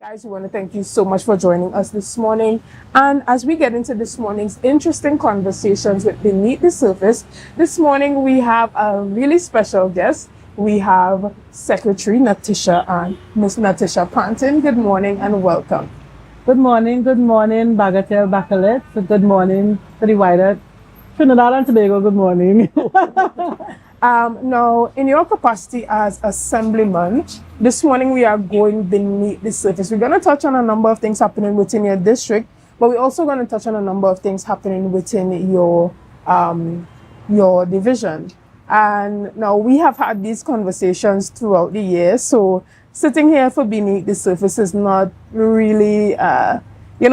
Guys, we want to thank you so much for joining us this morning. And as we get into this morning's interesting conversations with Beneath the Surface, this morning we have a really special guest. We have Secretary Natisha and Miss Natisha Pantin. Good morning and welcome. Good morning, Bagatelle Bacalet. Good morning to the wider Trinidad and Tobago. Good morning. Now, in your capacity as Assemblyman, this morning we are going beneath the surface. We're going to touch on a number of things happening within your district, but we're also going to touch on a number of things happening within your division. And now we have had these conversations throughout the year, so sitting here for Beneath the Surface is not really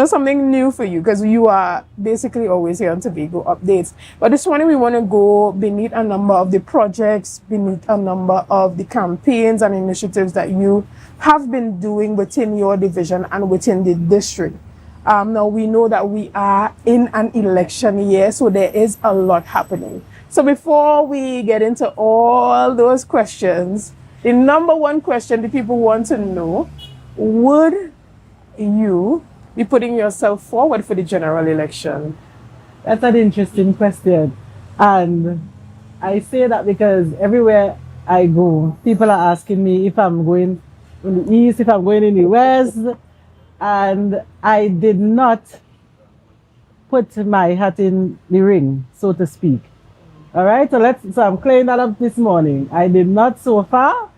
something new for you, because you are basically always here on Tobago Updates. But this morning we want to go beneath a number of the projects, beneath a number of the campaigns and initiatives that you have been doing within your division and within the district. Now we know that we are in an election year, so there is a lot happening. So before we get into all those questions, the number one question the people want to know: would you be putting yourself forward for the general election? That's an interesting question. And I say that because everywhere I go, people are asking me if I'm going in the east, if I'm going in the west. And I did not put my hat in the ring, so to speak. All right, so I'm clearing that up this morning. I did not so far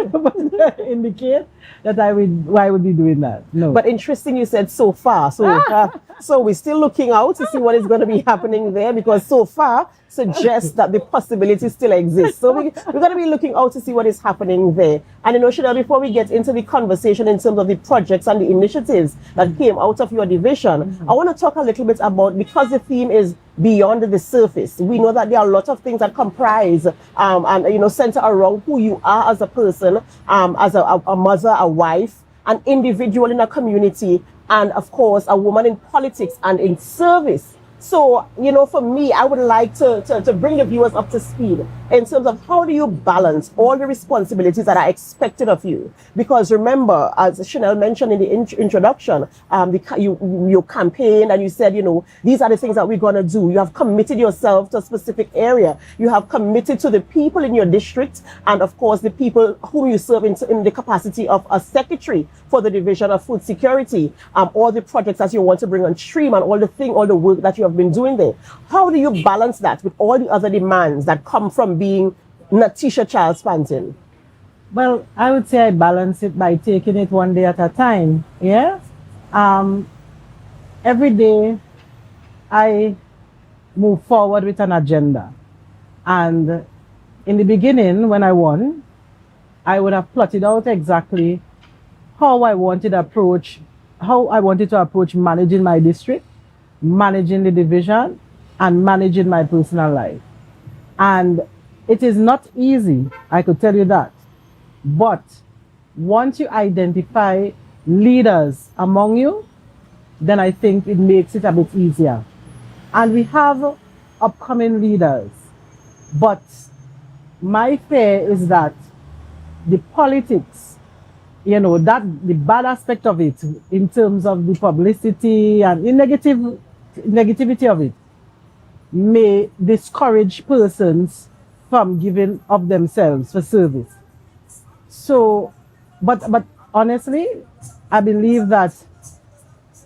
but indicate that I would be doing that. No. But interesting you said so far. So we're still looking out to see what is going to be happening there, because so far suggests that the possibility still exists. So we're going to be looking out to see what is happening there. And Shenell, before we get into the conversation in terms of the projects and the initiatives that came out of your division, I want to talk a little bit about, because the theme is beyond the surface. We know that there are a lot of things that comprise and center around who you are as a person, as a mother, a wife, an individual in a community, and of course a woman in politics and in service. So, for me, I would like to bring the viewers up to speed in terms of how do you balance all the responsibilities that are expected of you. Because remember, as Shenell mentioned in the introduction, you campaigned and you said, these are the things that we're going to do. You have committed yourself to a specific area. You have committed to the people in your district and, of course, the people whom you serve in the capacity of a secretary for the Division of Food Security, all the projects that you want to bring on stream and all the work that you have been doing there. How do you balance that with all the other demands that come from being Natisha Charles Pantin? Well, I would say I balance it by taking it one day at a time. Yeah. Every day I move forward with an agenda. And in the beginning, when I won, I would have plotted out exactly how I wanted to approach managing my district, managing the division, and managing my personal life. And it is not easy, I could tell you that. But once you identify leaders among you, then I think it makes it a bit easier. And we have upcoming leaders. But my fear is that the politics, that the bad aspect of it in terms of the publicity and the negativity of it may discourage persons from giving of themselves for service. So, but honestly, I believe that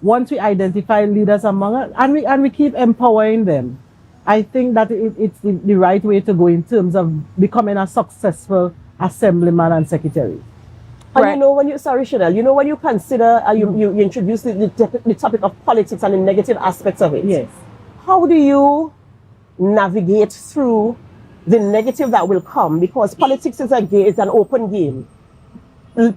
once we identify leaders among us and we keep empowering them, I think that it's the right way to go in terms of becoming a successful assemblyman and secretary. And right. Shenell, when you consider, you introduce the topic of politics and the negative aspects of it. Yes. How do you navigate through the negative that will come? Because politics is an open game.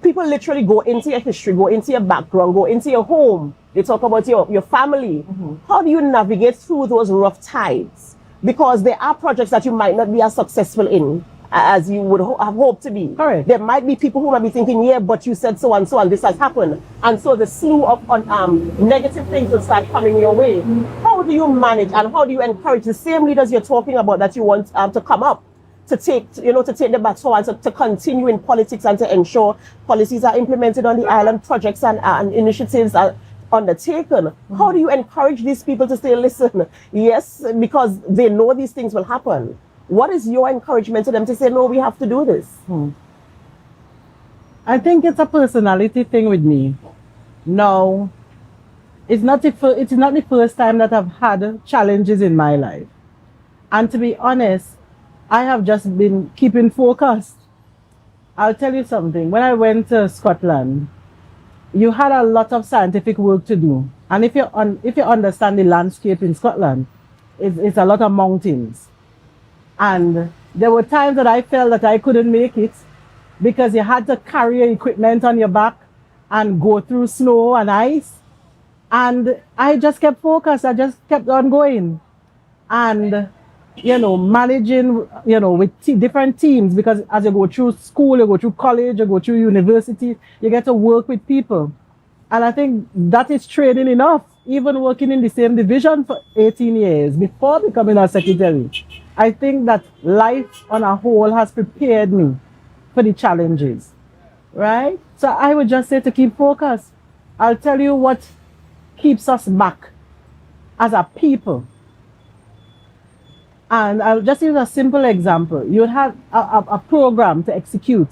People literally go into your history, go into your background, go into your home. They talk about your family. Mm-hmm. How do you navigate through those rough tides? Because there are projects that you might not be as successful in as you would have hoped to be. Correct. There might be people who might be thinking, yeah, but you said so and so and this has happened. And so the slew of negative things will start coming your way. Mm-hmm. How do you manage and how do you encourage the same leaders you're talking about that you want to come up to take the baton, to continue in politics and to ensure policies are implemented on the island, projects and initiatives are undertaken. How do you encourage these people to say, listen, yes, because they know these things will happen? What is your encouragement to them to say, no, we have to do this? I think it's a personality thing with me. No, it's not the first time that I've had challenges in my life. And to be honest, I have just been keeping focused. I'll tell you something. When I went to Scotland, you had a lot of scientific work to do. And if you understand the landscape in Scotland, it's a lot of mountains. And there were times that I felt that I couldn't make it because you had to carry your equipment on your back and go through snow and ice. And I just kept focused. I just kept on going. And, managing, with different teams, because as you go through school, you go through college, you go through university, you get to work with people. And I think that is training enough, even working in the same division for 18 years before becoming a secretary. I think that life on a whole has prepared me for the challenges, right? So I would just say to keep focused. I'll tell you what keeps us back as a people. And I'll just use a simple example. You would have a program to execute.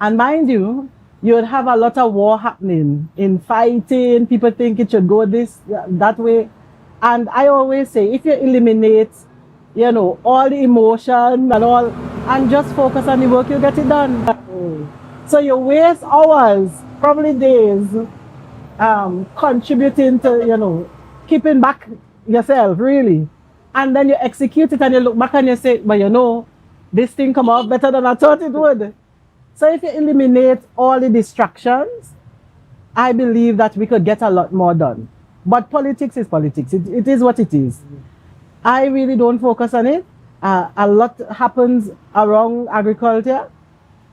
And mind you, you would have a lot of war happening, in fighting, people think it should go that way. And I always say, if you eliminate, all the emotion and all, and just focus on the work, you get it done. So you waste hours, probably days, contributing to, keeping back yourself, really. And then you execute it and you look back and you say, but this thing come out better than I thought it would. So if you eliminate all the distractions, I believe that we could get a lot more done. But politics is politics. It is what it is. I really don't focus on it. A lot happens around agriculture.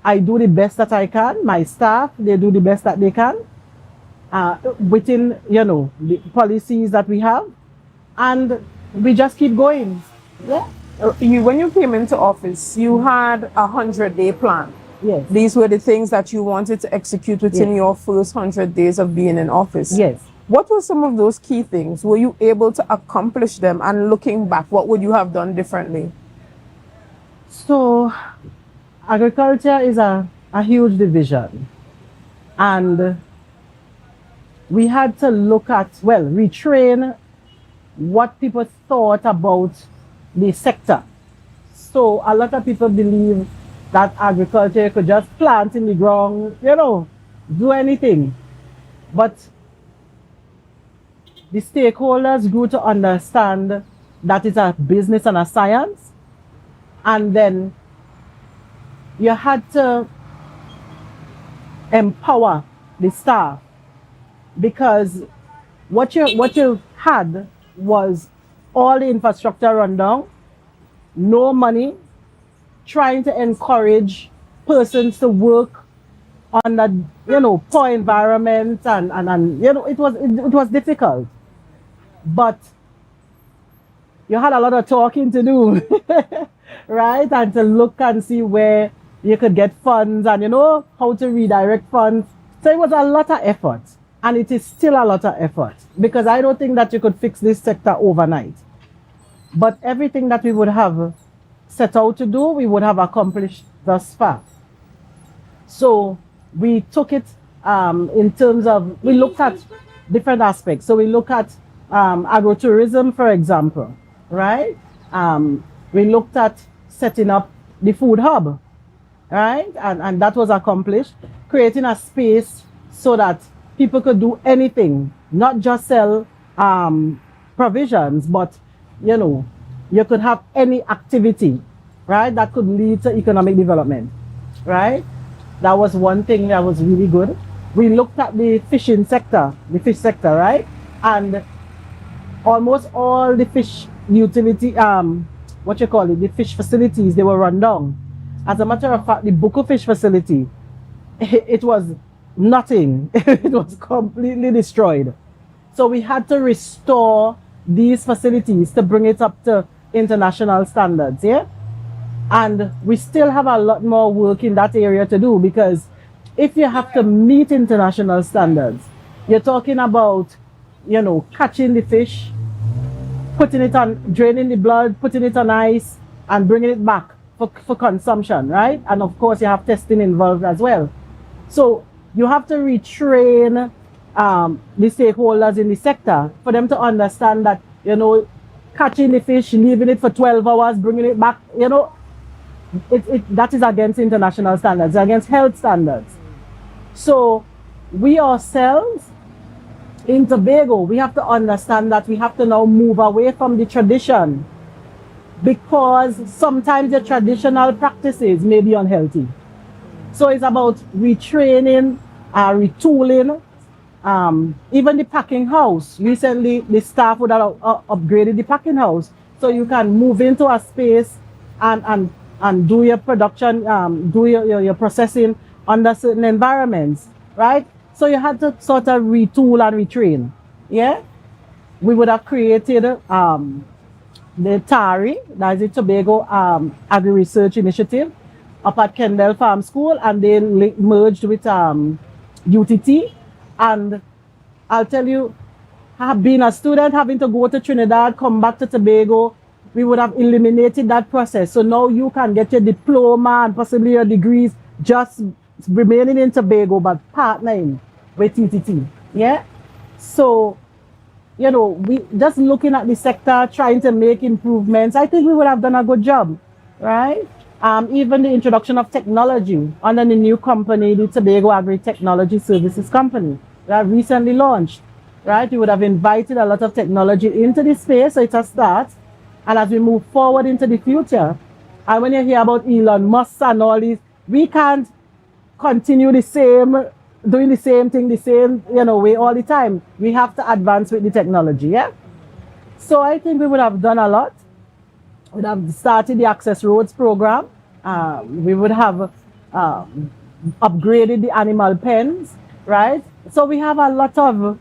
I do the best that I can. My staff, they do the best that they can within, the policies that we have. And we just keep going. Yeah. When you came into office, you had a 100-day plan. Yes. These were the things that you wanted to execute within your first 100 days of being in office. Yes. What were some of those key things? Were you able to accomplish them? And looking back, what would you have done differently? So, agriculture is a huge division. And we had to look at, retrain what people thought about the sector. So a lot of people believe that agriculture could just plant in the ground, do anything. But the stakeholders grew to understand that it's a business and a science. And then you had to empower the staff, because what you had was all the infrastructure run down, no money, trying to encourage persons to work on that, poor environment, and it was difficult. But you had a lot of talking to do, right? And to look and see where you could get funds and how to redirect funds. So it was a lot of effort. And it is still a lot of effort, because I don't think that you could fix this sector overnight. But everything that we would have set out to do, we would have accomplished thus far. So we took it in terms of, we looked at different aspects. So we look at agrotourism, for example, right? We looked at setting up the food hub, right? And that was accomplished, creating a space so that people could do anything, not just sell provisions, but you could have any activity, right, that could lead to economic development, right? That was one thing that was really good. We looked at the fish sector, right? And almost all the fish utility, the fish facilities, they were run down. As a matter of fact, the Buko fish facility, it was nothing. It was completely destroyed. So we had to restore these facilities to bring it up to international standards, yeah? And we still have a lot more work in that area to do, because if you have to meet international standards, you're talking about, catching the fish, putting it on, draining the blood, putting it on ice, and bringing it back for consumption, right? And of course, you have testing involved as well. So you have to retrain the stakeholders in the sector for them to understand that, catching the fish, leaving it for 12 hours, bringing it back, that is against international standards, against health standards. So we ourselves in Tobago, we have to understand that we have to now move away from the tradition, because sometimes the traditional practices may be unhealthy. So it's about retraining, retooling, even the packing house. Recently, the staff would have upgraded the packing house, so you can move into a space and do your production, do your processing under certain environments, right? So you had to sort of retool and retrain. Yeah, we would have created the TARI, that is the Tobago Agri Research Initiative, up at Kendall Farm School, and they merged with UTT. And I'll tell you, being a student, having to go to Trinidad, come back to Tobago, we would have eliminated that process. So now you can get your diploma and possibly your degrees just remaining in Tobago, but partnering with TTT. Yeah. So, we just looking at the sector, trying to make improvements. I think we would have done a good job, right? Even the introduction of technology under the new company, the Tobago Agri Technology Services Company, that recently launched, right? We would have invited a lot of technology into the space, so it's a start. And as we move forward into the future, and when you hear about Elon Musk and all these, we can't continue doing the same thing, the same, way all the time. We have to advance with the technology, yeah? So I think we would have done a lot. We would have started the Access Roads program. We would have upgraded the animal pens, right? So we have a lot of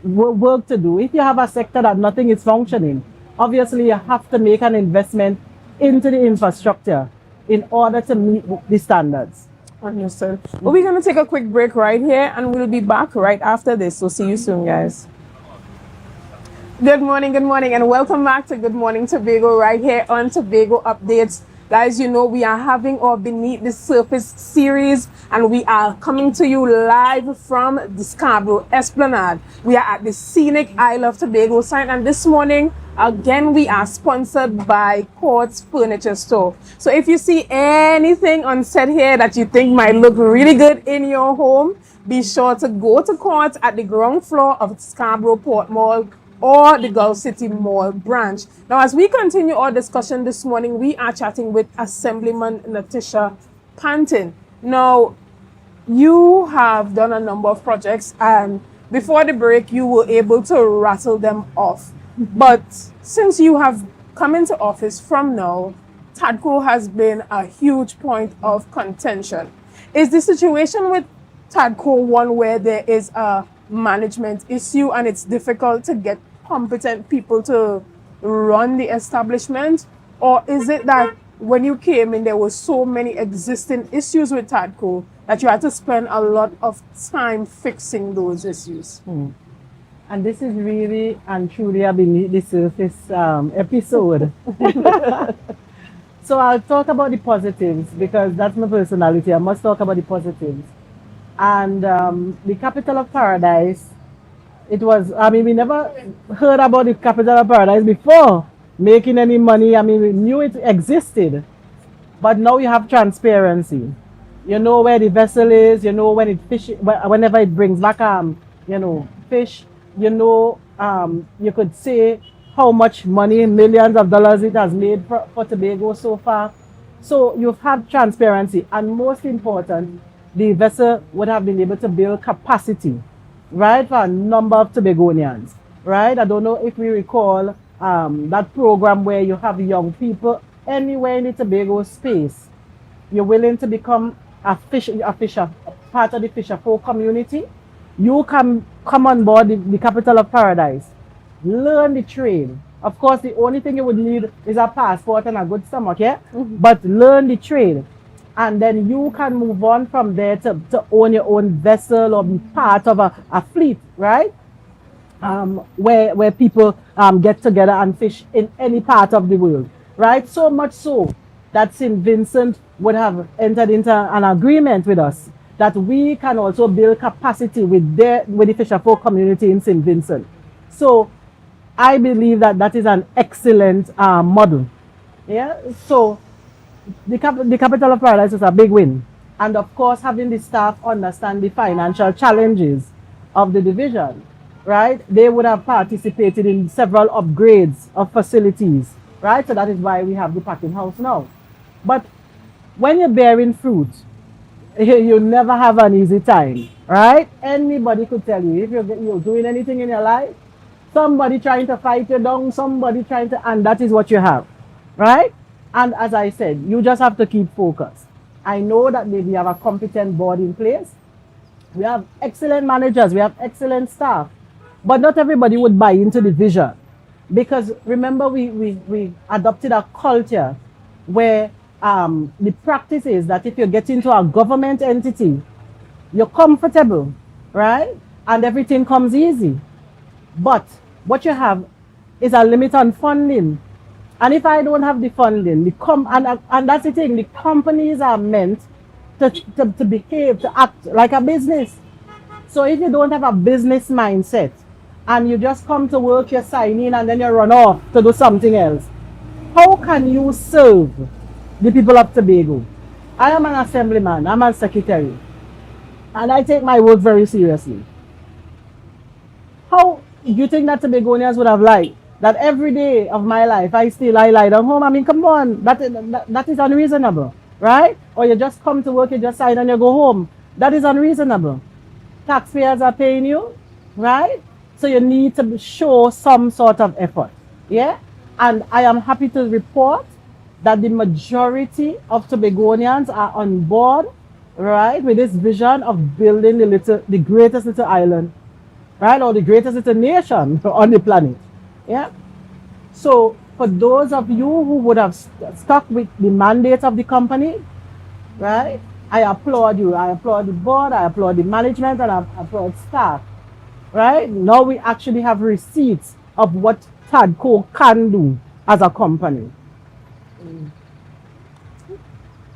work to do. If you have a sector that nothing is functioning, obviously you have to make an investment into the infrastructure in order to meet the standards. Understood. Well, we're going to take a quick break right here, and we'll be back right after this. So see you soon, guys. Good morning, and welcome back to Good Morning Tobago right here on Tobago Updates. Guys, we are having our Beneath the Surface series, and we are coming to you live from the Scarborough Esplanade. We are at the scenic Isle of Tobago site, and this morning, again, we are sponsored by Courts Furniture Store. So if you see anything on set here that you think might look really good in your home, be sure to go to Courts at the ground floor of Scarborough Port Mall or the Gulf City Mall branch. Now, as we continue our discussion this morning, we are chatting with Assemblyman Natisha Pantin. Now, you have done a number of projects, and before the break, you were able to rattle them off. But since you have come into office from now, TADCO has been a huge point of contention. Is the situation with TADCO one where there is a management issue and it's difficult to get competent people to run the establishment? Or is it that when you came in, there were so many existing issues with TADCO that you had to spend a lot of time fixing those issues? And this is really and truly a Beneath the Surface episode. So I'll talk about the positives, because that's my personality. I must talk about the positives. And the capital of paradise, we never heard about the capital of paradise before making any money. We knew it existed, but now you have transparency. You know where the vessel is, when it whenever it brings back, fish, you could say how much money, millions of dollars it has made for Tobago so far. So you've had transparency, and most important, the vessel would have been able to build capacity, right, for a number of Tobagonians, right? I don't know if we recall that program where you have young people anywhere in the Tobago space. You're willing to become a fisher, part of the fisher folk community. You can come on board the capital of paradise, learn the trade, Of course, the only thing you would need is a passport and a good stomach, yeah? But learn the trade. And then you can move on from there to own your own vessel or be part of a fleet, right? Where people get together and fish in any part of the world, right? So much so that St. Vincent would have entered into an agreement with us that we can also build capacity with the fisherfolk community in St. Vincent. So I believe that that is an excellent model. Yeah. So the capital of paradise is a big win, and of course having the staff understand the financial challenges of the division, right? They would have participated in several upgrades of facilities, right? So that is why we have the packing house now. But when you're bearing fruit, you never have an easy time, right? Anybody could tell you if you're doing anything in your life, somebody trying to fight you down, somebody trying to, and that is what you have, right? And as I said, you just have to keep focused. I know that we have a competent board in place. We have excellent managers, we have excellent staff, but not everybody would buy into the vision. Because remember, we adopted a culture where the practice is that if you get into a government entity, you're comfortable, right? And everything comes easy. But what you have is a limit on funding. And if I don't have the funding, and that's the thing, the companies are meant to behave, to act like a business. So if you don't have a business mindset and you just come to work, you sign in and then you run off to do something else, how can you serve the people of Tobago? I am an assemblyman, I'm a secretary, and I take my work very seriously. How do you think that Tobagonians would have liked that every day of my life I lie down home? I mean, come on, that is unreasonable, right? Or you just come to work, you just sign and you go home. That is unreasonable. Taxpayers are paying you, right? So you need to show some sort of effort, yeah? And I am happy to report that the majority of Tobagonians are on board, right, with this vision of building the greatest little island, right, or the greatest little nation on the planet. Yeah. So for those of you who would have stuck with the mandate of the company, right, I applaud you. I applaud the board, I applaud the management, and I applaud staff. Right? Now we actually have receipts of what TADCO can do as a company.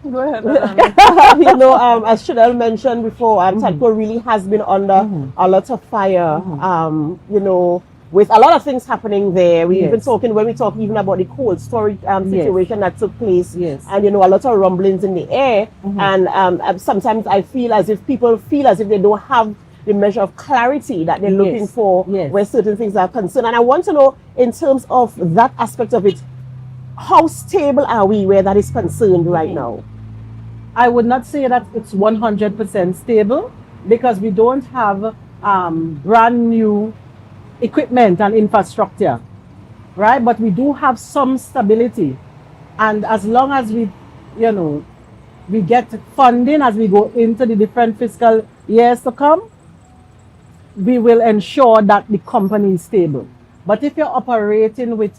Go ahead. As Shenell mentioned before, TADCO really has been under a lot of fire. With a lot of things happening there. We've been talking, when we talk even about the cold storage situation that took place, and a lot of rumblings in the air. And sometimes I feel as if people feel as if they don't have the measure of clarity that they're looking for where certain things are concerned. And I want to know, in terms of that aspect of it, how stable are we where that is concerned right now? I would not say that it's 100% stable, because we don't have brand new equipment and infrastructure, right? But we do have some stability. And as long as we get funding as we go into the different fiscal years to come, we will ensure that the company is stable. But if you're operating with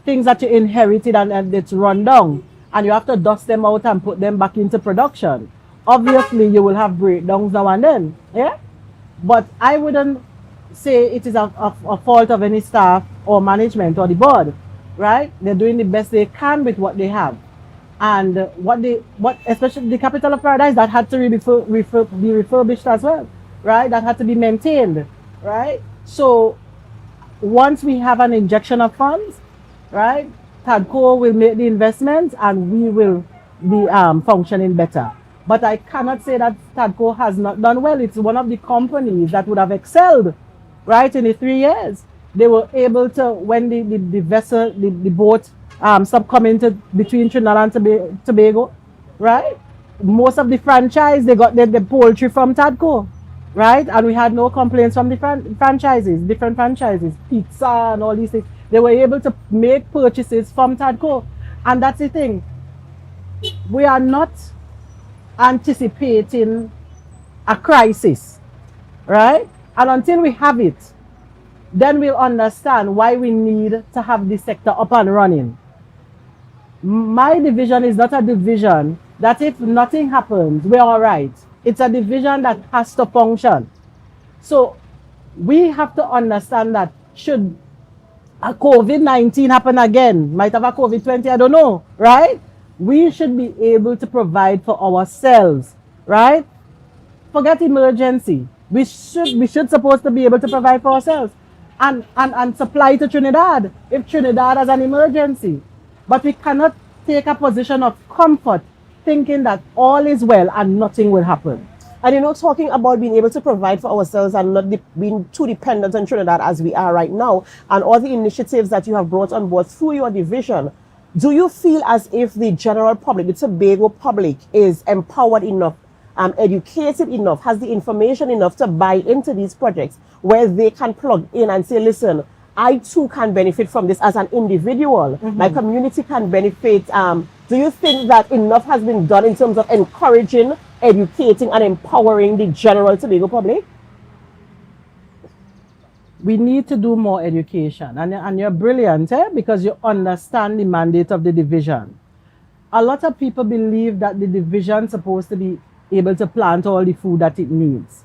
things that you inherited and it's run down, and you have to dust them out and put them back into production, obviously you will have breakdowns now and then. Yeah. But I wouldn't say it is a fault of any staff or management or the board, right? They're doing the best they can with what they have. And especially the capital of paradise, that had to be refurbished as well, right? That had to be maintained, right? So once we have an injection of funds, right, TADCO will make the investments and we will be functioning better. But I cannot say that TADCO has not done well. It's one of the companies that would have excelled, right, in the 3 years. They were able to, when the vessel, the boat stopped coming between Trinidad and Tobago, right? Most of the franchise, they got the poultry from TADCO, right? And we had no complaints from the franchises, different franchises, pizza and all these things. They were able to make purchases from TADCO. And that's the thing. We are not anticipating a crisis, right? And until we have it, then we'll understand why we need to have this sector up and running. My division is not a division that if nothing happens, we're all right. It's a division that has to function. So we have to understand that should a COVID-19 happen again, might have a COVID-20, I don't know, right? We should be able to provide for ourselves, right? Forget emergency. We should supposed to be able to provide for ourselves and supply to Trinidad if Trinidad has an emergency. But we cannot take a position of comfort thinking that all is well and nothing will happen. And you know, talking about being able to provide for ourselves and not being too dependent on Trinidad as we are right now, and all the initiatives that you have brought on board through your division, do you feel as if the general public, the Tobago public, is empowered enough, educated enough, has the information enough to buy into these projects where they can plug in and say, listen, I too can benefit from this as an individual. My community can benefit. Do you think that enough has been done in terms of encouraging, educating, and empowering the general Tobago public? We need to do more education. And you're brilliant, because you understand the mandate of the division. A lot of people believe that the division is supposed to be able to plant all the food that it needs.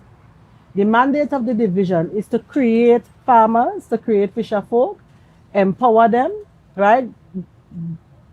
The mandate of the division is to create farmers, to create fisher folk, empower them, right?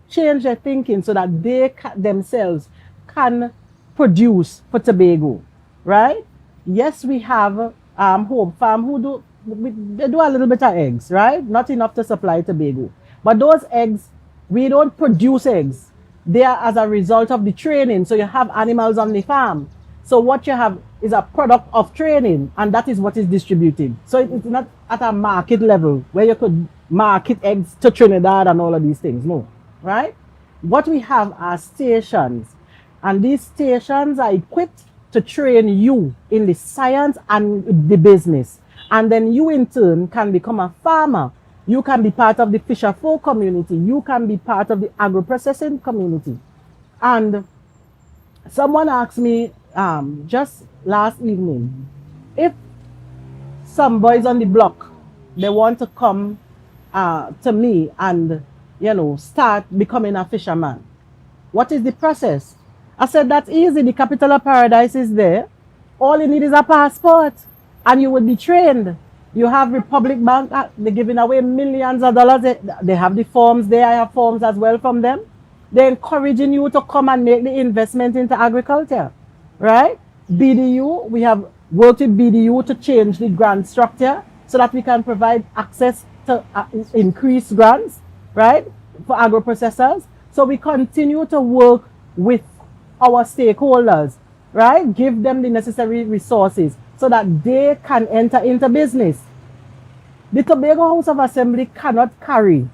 Change their thinking so that they themselves can produce for Tobago, right? Yes, we have Hope Farm they do a little bit of eggs, right? Not enough to supply Tobago. But those eggs, we don't produce eggs. They are as a result of the training. So you have animals on the farm. So what you have is a product of training, and that is what is distributed. So it's not at a market level where you could market eggs to Trinidad and all of these things. No, right? What we have are stations, and these stations are equipped to train you in the science and the business. And then you in turn can become a farmer. You can be part of the fisher folk community. You can be part of the agro-processing community. And someone asked me just last evening, if some boys on the block, they want to come to me and, start becoming a fisherman, what is the process? I said, that's easy. The capital of paradise is there. All you need is a passport and you will be trained. You have Republic Bank, they're giving away millions of dollars. They have the forms there. I have forms as well from them. They're encouraging you to come and make the investment into agriculture, right? BDU, we have worked with BDU to change the grant structure so that we can provide access to increased grants, right, for agro-processors. So we continue to work with our stakeholders, right? Give them the necessary resources so that they can enter into business. The Tobago House of Assembly cannot carry.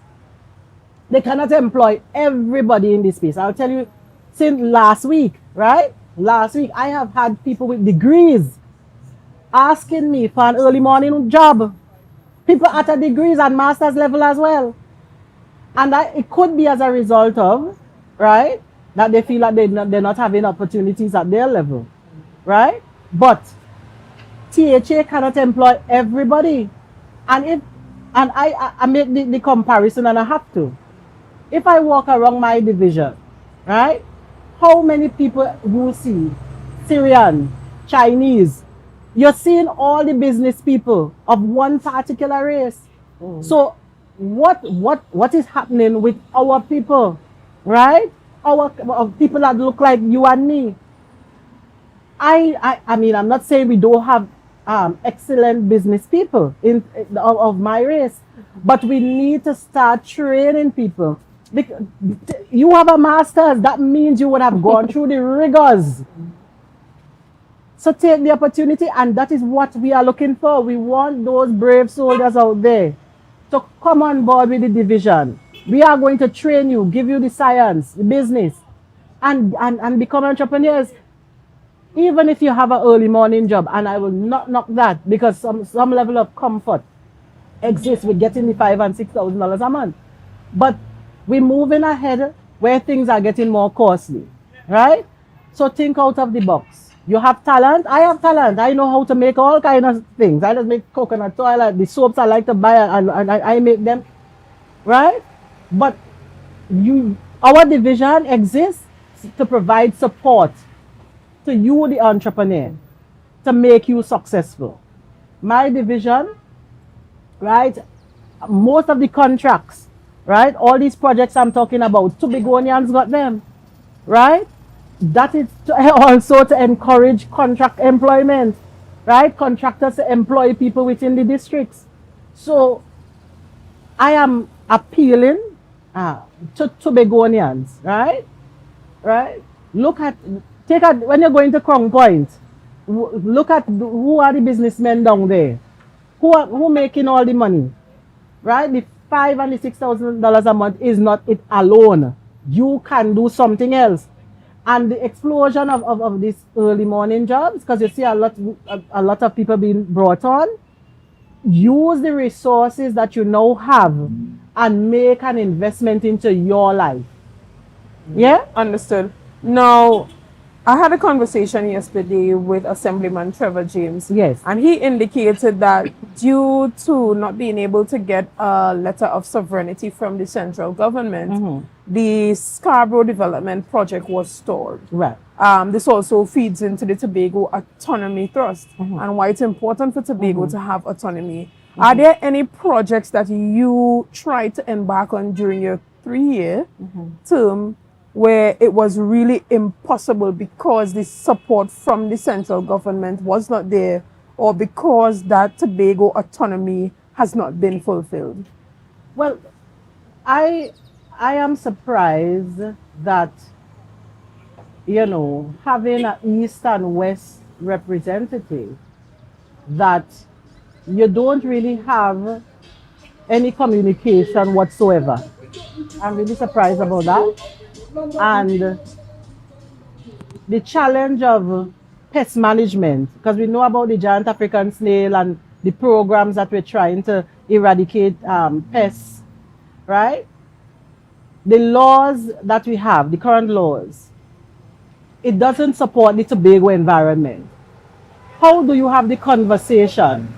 They cannot employ everybody in this space. I'll tell you, since last week, right? Last week, I have had people with degrees asking me for an early morning job. People at a degrees and master's level as well. And it could be as a result of, right, that they feel like they're not having opportunities at their level, right? But THA cannot employ everybody. And I make the comparison, and I have to. If I walk around my division, right, how many people you see? Syrian, Chinese. You're seeing all the business people of one particular race. So what is happening with our people, right? Our people that look like you and me. I mean, I'm not saying we don't have excellent business people of my race, but we need to start training people. Because you have a master's, that means you would have gone through the rigors. So take the opportunity, and that is what we are looking for. We want those brave soldiers out there to come on board with the division. We are going to train you, give you the science, the business, and become entrepreneurs. Even if you have an early morning job, and I will not knock that, because some level of comfort exists with getting the $5,000 and $6,000 a month. But we're moving ahead where things are getting more costly, right? So think out of the box. You have talent. I have talent. I know how to make all kind of things. I just make coconut oil. The soaps I like to buy, and I make them, right? But our division exists to provide support to you, the entrepreneur, to make you successful. My division, right? Most of the contracts, right? All these projects I'm talking about, Tobagonians got them, right? That is also to encourage contract employment, right? Contractors to employ people within the districts. So I am appealing to Tobagonians, right? Right? When you're going to Crown Point, look at who are the businessmen down there, who making all the money, right? The $5,000 and the $6,000 a month is not it alone. You can do something else. And the explosion of these early morning jobs, because you see a lot of people being brought on, use the resources that you now have and make an investment into your life. Yeah? Understood. Now, I had a conversation yesterday with Assemblyman Trevor James. Yes. And he indicated that due to not being able to get a letter of sovereignty from the central government, the Scarborough Development Project was stalled. Right. This also feeds into the Tobago Autonomy Trust and why it's important for Tobago to have autonomy. Are there any projects that you tried to embark on during your 3-year term where it was really impossible because the support from the central government was not there, or because that Tobago autonomy has not been fulfilled? Well, I am surprised that, having an East and West representative, that you don't really have any communication whatsoever. I'm really surprised about that. And the challenge of pest management, because we know about the giant African snail and the programs that we're trying to eradicate pests, right? The laws that we have, the current laws, it doesn't support the Tobago environment. How do you have the conversation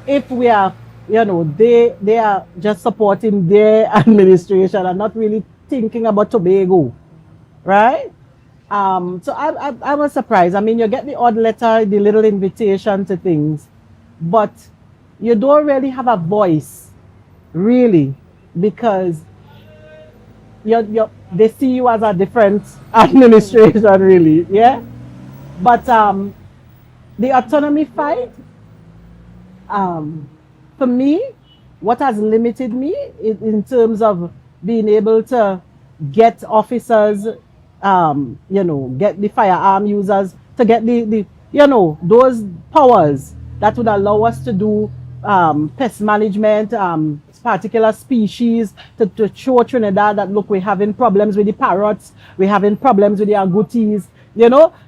if we are, they are just supporting their administration and not really thinking about Tobago, right? So I was surprised. I mean, you get the odd letter, the little invitation to things, but you don't really have a voice, really, because they see you as a different administration, really, yeah? But the autonomy fight, for me, what has limited me in terms of being able to get officers, get the firearm users, to get those powers that would allow us to do pest management, particular species, to show Trinidad that, look, we're having problems with the parrots, we're having problems with the agoutis,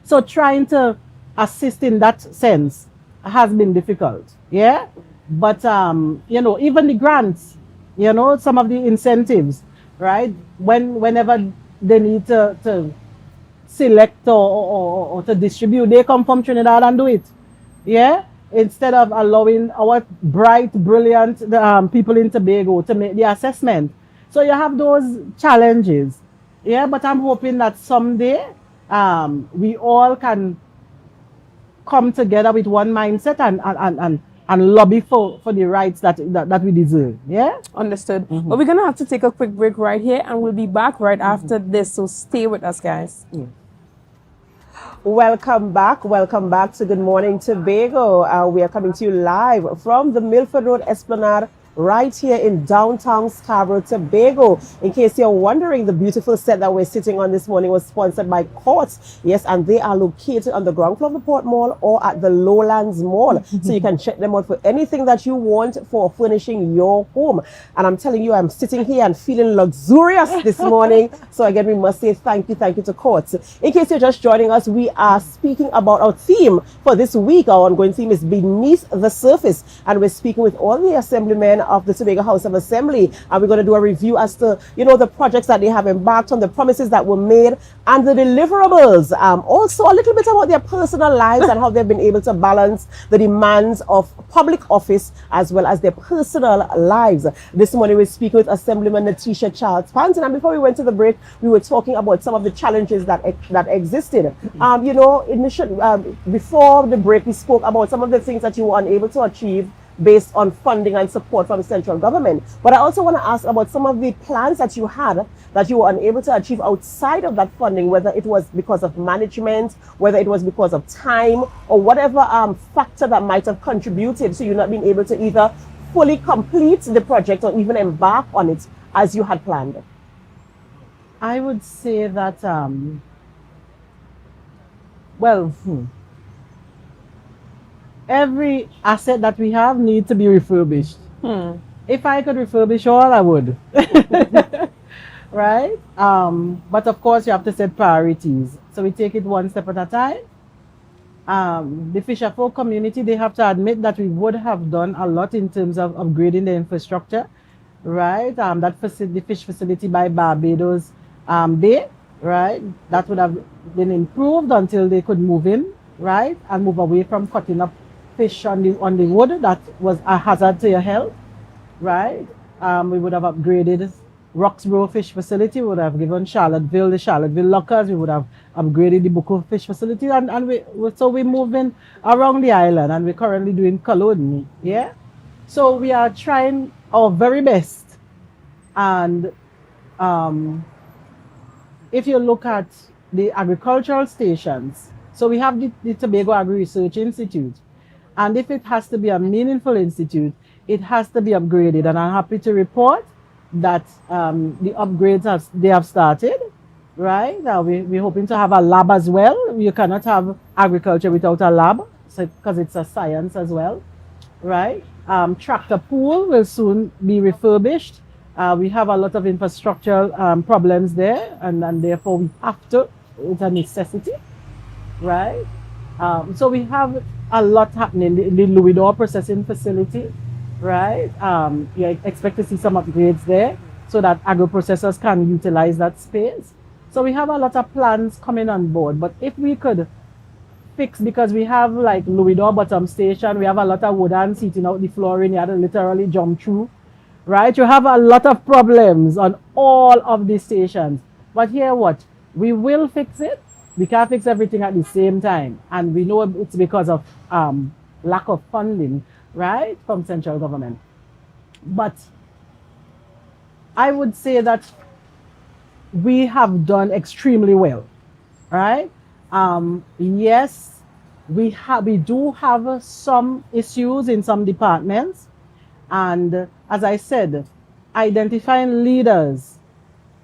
So trying to assist in that sense has been difficult, yeah? But, even the grants, some of the incentives, right? Whenever they need to select or to distribute, they come from Trinidad and do it, yeah? Instead of allowing our bright, brilliant people in Tobago to make the assessment. So you have those challenges, yeah? But I'm hoping that someday we all can come together with one mindset and lobby for the rights that we deserve. Yeah? Understood. But we're going to have to take a quick break right here, and we'll be back right after this. So stay with us, guys. Welcome back to Good Morning Tobago. We are coming to you live from the Milford Road Esplanade right here in downtown Scarborough, Tobago. In case you're wondering, the beautiful set that we're sitting on this morning was sponsored by Courts. Yes, and they are located on the ground floor of the Port Mall or at the Lowlands Mall. So you can check them out for anything that you want for furnishing your home. And I'm telling you, I'm sitting here and feeling luxurious this morning. So again, we must say thank you to Courts. In case you're just joining us, we are speaking about our theme for this week. Our ongoing theme is Beneath the Surface. And we're speaking with all the assemblymen of the Tobago House of Assembly, and we're going to do a review as to, you know, the projects that they have embarked on, the promises that were made, and the deliverables. Also, a little bit about their personal lives and how they've been able to balance the demands of public office as well as their personal lives. This morning, we're speaking with Assemblyman Natisha Pantin, and before we went to the break, we were talking about some of the challenges that existed. You know, before the break, we spoke about some of the things that you were unable to achieve based on funding and support from the central government. But I also want to ask about some of the plans that you had that you were unable to achieve outside of that funding, whether it was because of management, whether it was because of time, or whatever factor that might have contributed to you not being able to either fully complete the project or even embark on it as you had planned. I would say that, every asset that we have needs to be refurbished. If I could refurbish all, I would. Right? But of course, you have to set priorities. So we take it one step at a time. The Fisher Folk community, they have to admit that we would have done a lot in terms of upgrading the infrastructure. Right? The fish facility by Barbados Bay, right? That would have been improved until they could move in, right? And move away from cutting up fish on the wood. That was a hazard to your health, right? We would have upgraded Roxborough Fish Facility. We would have given Charlotteville the Charlotteville lockers. We would have upgraded the Bucko Fish Facility, and we're moving around the island, and we're currently doing Cologne, yeah. So we are trying our very best, and if you look at the agricultural stations, so we have the Tobago Agri Research Institute. And if it has to be a meaningful institute, it has to be upgraded. And I'm happy to report that the upgrades they have started, right? We're hoping to have a lab as well. You cannot have agriculture without a lab, because it's a science as well, right? Tractor pool will soon be refurbished. We have a lot of infrastructural problems there, and therefore we have to, it's a necessity, right? So we have a lot happening. The Louisdor processing facility, right? You expect to see some upgrades there so that agro-processors can utilize that space. So we have a lot of plans coming on board. But if we could fix, because we have like Louisdor Bottom Station, we have a lot of wood ants eating out the flooring, you had to literally jump through, right? You have a lot of problems on all of these stations. But here what? We will fix it. We can't fix everything at the same time. And we know it's because of lack of funding, right, from central government. But I would say that we have done extremely well, right? Yes, we do have some issues in some departments. And as I said, identifying leaders,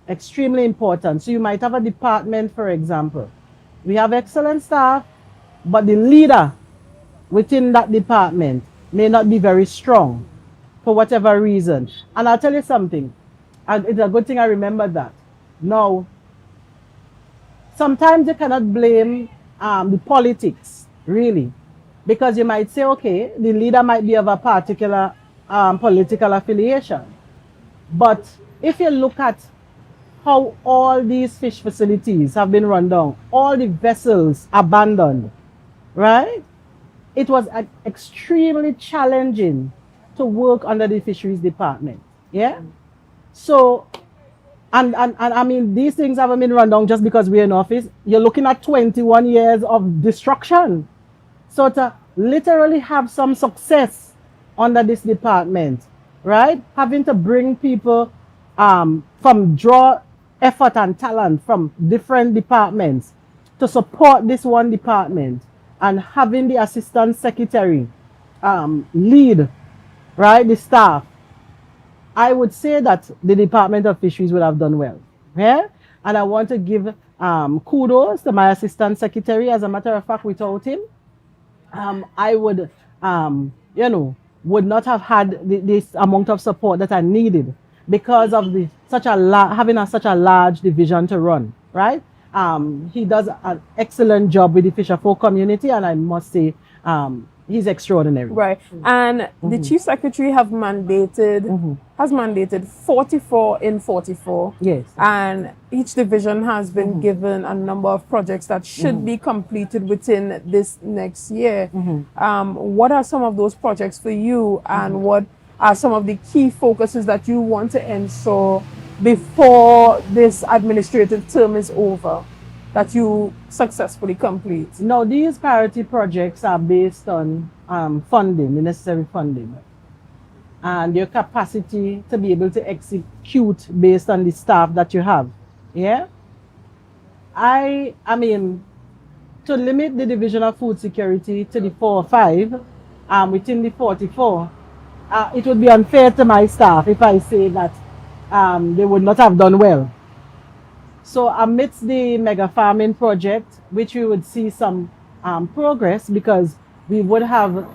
extremely important. So you might have a department, for example. We have excellent staff, but the leader within that department may not be very strong for whatever reason. And I'll tell you something, and it's a good thing I remember that. Now, sometimes you cannot blame the politics, really, because you might say, okay, the leader might be of a particular political affiliation. But if you look at how all these fish facilities have been run down, all the vessels abandoned, right? It was extremely challenging to work under the fisheries department, yeah? So, and I mean, these things haven't been run down just because we're in office. You're looking at 21 years of destruction. So to literally have some success under this department, right? Having to bring people draw effort and talent from different departments to support this one department, and having the assistant secretary lead, right, the staff, I would say that the Department of Fisheries would have done well. Yeah? And I want to give kudos to my assistant secretary. As a matter of fact, without him, I would, would not have had this amount of support that I needed, because of such a large division to run, right? He does an excellent job with the Fisher Folk community, and I must say, he's extraordinary. Right. And the chief secretary has mandated 44 in 44. Yes. And each division has been given a number of projects that should be completed within this next year. What are some of those projects for you, and what are some of the key focuses that you want to ensure before this administrative term is over, that you successfully complete? Now, these priority projects are based on funding, the necessary funding, and your capacity to be able to execute based on the staff that you have. Yeah? I mean, to limit the division of food security to the 4 or 5 within the 44, it would be unfair to my staff if I say that they would not have done well. So amidst the mega farming project, which we would see some progress, because we would have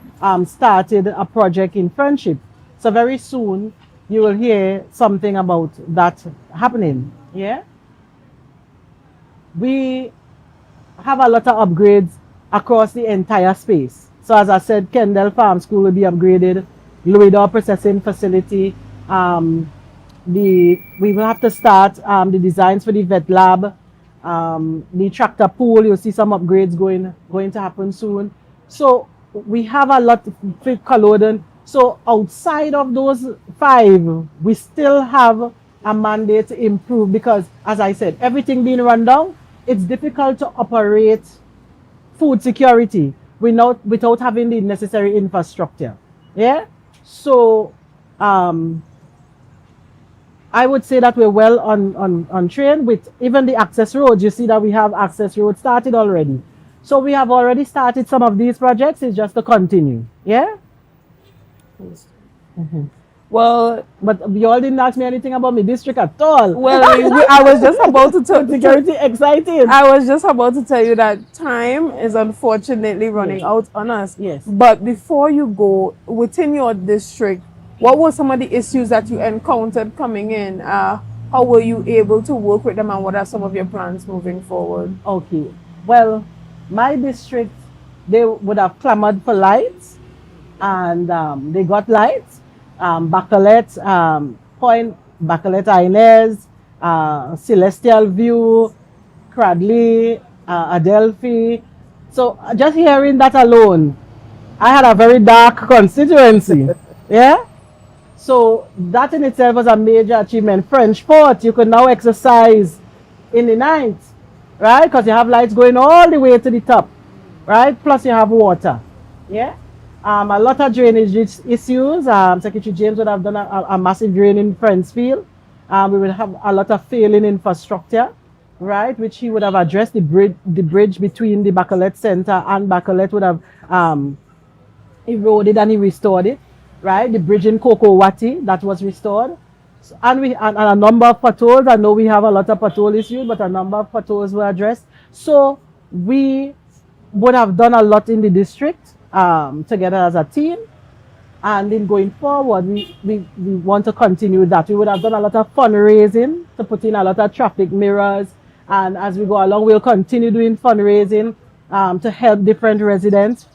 started a project in Friendship. So very soon you will hear something about that happening. Yeah. We have a lot of upgrades across the entire space. So as I said, Kendall Farm School will be upgraded, Louisdor Processing Facility, we will have to start the designs for the vet lab, the tractor pool. You'll see some upgrades going to happen soon. So we have a lot for Culloden. So outside of those 5, we still have a mandate to improve, because as I said, everything being run down, it's difficult to operate food security without having the necessary infrastructure. Yeah. So I would say that we're well on train with even the access roads. You see that we have access roads started already. So we have already started some of these projects. It's just to continue. Yeah? Well, but you all didn't ask me anything about my district at all. Well, I was just about to tell security excited. I was just about to tell you that time is unfortunately running out on us. Yes. But before you go, within your district, what were some of the issues that you encountered coming in? How were you able to work with them, and what are some of your plans moving forward? Okay. Well, my district, they would have clamored for lights, and they got lights. Bacalet Point, Bacalet Inez, Celestial View, Cradley, Adelphi. So just hearing that alone, I had a very dark constituency. Yeah. So that in itself was a major achievement. French Fort, you could now exercise in the night, right? Because you have lights going all the way to the top, right? Plus you have water. Yeah. A lot of drainage issues. Secretary James would have done a massive drain in Friendsfield. We will have a lot of failing infrastructure, right? Which he would have addressed. The bridge between the Bacalet Center and Bacalet would have eroded, and he restored it, right? The bridge in Kokowati, that was restored. So, and a number of potholes. I know we have a lot of pothole issues, but a number of potholes were addressed. So we would have done a lot in the district. Together as a team, and then going forward we want to continue that. We would have done a lot of fundraising to put in a lot of traffic mirrors, and as we go along we'll continue doing fundraising to help different residents.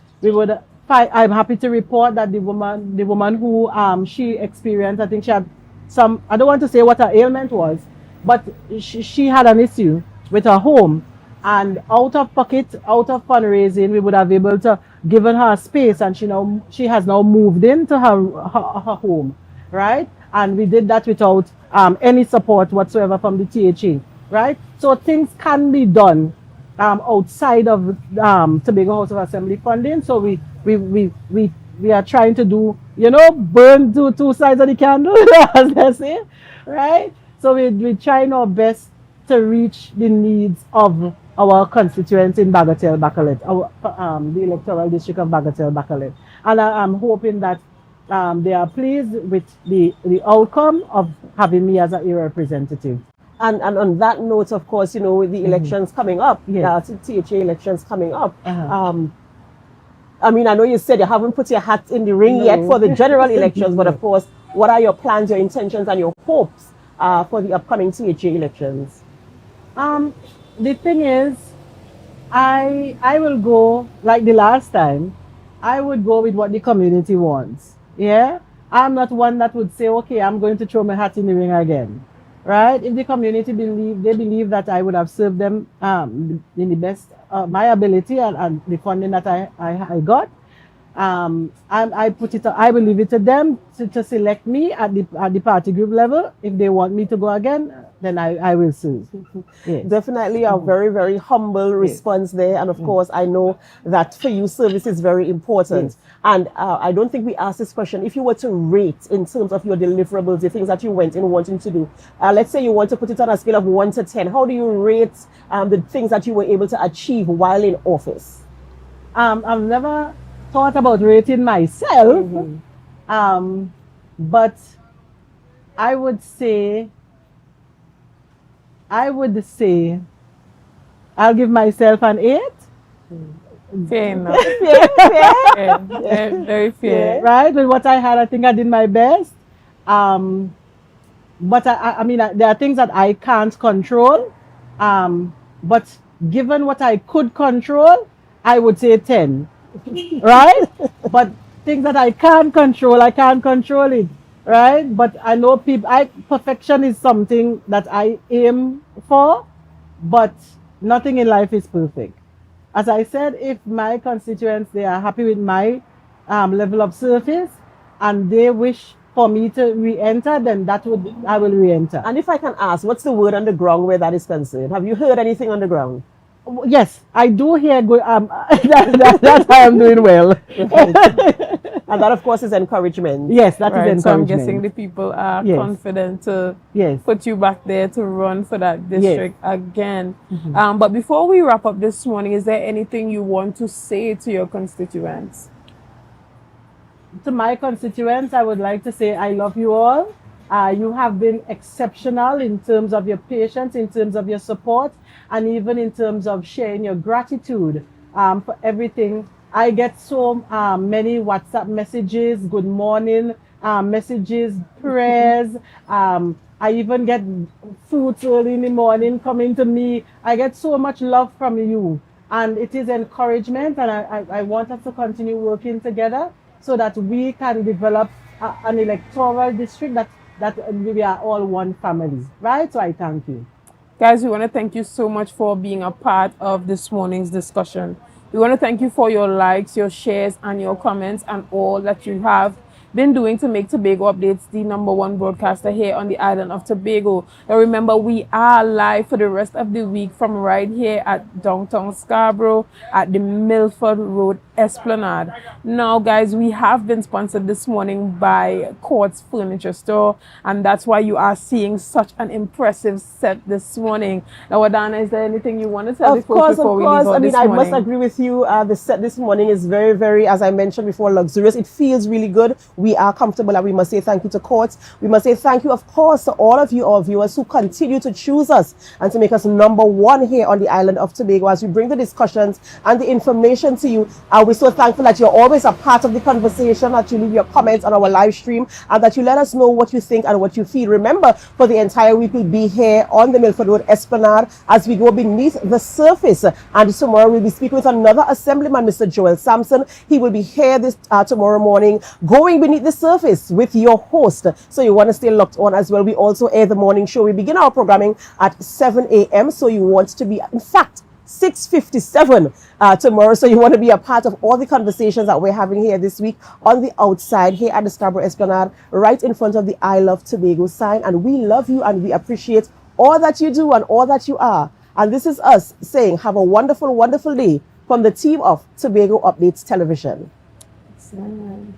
I'm happy to report that the woman who she experienced, I think she had some, I don't want to say what her ailment was, but she had an issue with her home, and out of fundraising we would have able to given her space, and she has now moved into her home, right? And we did that without any support whatsoever from the THA, right? So things can be done outside of Tobago House of Assembly funding. So we are trying to do, burn two sides of the candle, as they say, right? So we're trying our best to reach the needs of our constituents in Bagatelle Bacalet, the electoral district of Bagatelle Bacalet. And I'm hoping that they are pleased with the outcome of having me as a representative. And on that note, of course, with the elections coming up, Yes. THA elections coming up, I mean, I know you said you haven't put your hat in the ring yet for the general elections, but of course, what are your plans, your intentions, and your hopes for the upcoming THA elections? The thing is, I will go like the last time. I would go with what the community wants. Yeah? I'm not one that would say, okay, I'm going to throw my hat in the ring again. Right? If the community believe that I would have served them in the best my ability and the funding that I got, I will leave it to them to select me at the party group level. If they want me to go again, then I will serve. Yes. Definitely a very, very humble response there. And of course, I know that for you, service is very important. Yes. And I don't think we asked this question. If you were to rate in terms of your deliverables, the things that you went in wanting to do, let's say you want to put it on a scale of 1 to 10, how do you rate the things that you were able to achieve while in office? I've never thought about rating myself, but I would say I'll give myself an 8. Fair enough. Fair. Very fair. Yeah, right? With what I had, I think I did my best. But I mean, there are things that I can't control. But given what I could control, I would say 10. Right? But things that I can't control it. Right? But I know perfection is something that I aim for, but nothing in life is perfect. As I said, if my constituents, they are happy with my level of service and they wish for me to re-enter, then I will re-enter. And if I can ask, what's the word on the ground where that is concerned? Have you heard anything on the ground? Yes, I do hear that I am doing well. And that, of course, is encouragement. Yes, that is encouragement. So I'm guessing the people are confident to put you back there to run for that district again. But before we wrap up this morning, is there anything you want to say to your constituents? To my constituents, I would like to say I love you all. You have been exceptional in terms of your patience, in terms of your support, and even in terms of sharing your gratitude for everything. I get so many WhatsApp messages, good morning messages, prayers. I even get food early in the morning coming to me. I get so much love from you. And it is encouragement, and I want us to continue working together so that we can develop an electoral district that we are all one family, right? So I thank you. Guys, we want to thank you so much for being a part of this morning's discussion. We want to thank you for your likes, your shares, and your comments, and all that you have been doing to make Tobago Updates the #1 broadcaster here on the island of Tobago. Now remember, we are live for the rest of the week from right here at downtown Scarborough at the Milford Road Esplanade. Now guys, we have been sponsored this morning by Courts Furniture Store, and that's why you are seeing such an impressive set this morning. Now Adanna, is there anything you want to tell before we leave out I mean, this morning? I must agree with you. The set this morning is very, very, as I mentioned before, luxurious. It feels really good. We are comfortable, and we must say thank you to Courts. We must say thank you, of course, to all of you, our viewers, who continue to choose us and to make us #1 here on the island of Tobago as we bring the discussions and the information to you. We're so thankful that you're always a part of the conversation, that you leave your comments on our live stream, and that you let us know what you think and what you feel. Remember, for the entire week, we'll be here on the Milford Road Esplanade as we go beneath the surface. And tomorrow, we'll be speaking with another Assemblyman, Mr. Joel Sampson. He will be here this tomorrow morning, going beneath the surface with your host. So you want to stay locked on as well. We also air the morning show. We begin our programming at 7 a.m. So you want to be, in fact, 6:57 tomorrow. So you want to be a part of all the conversations that we're having here this week on the outside here at the Scarborough Esplanade, right in front of the I Love Tobago sign. And we love you and we appreciate all that you do and all that you are. And this is us saying, have a wonderful, wonderful day from the team of Tobago Updates Television. Excellent.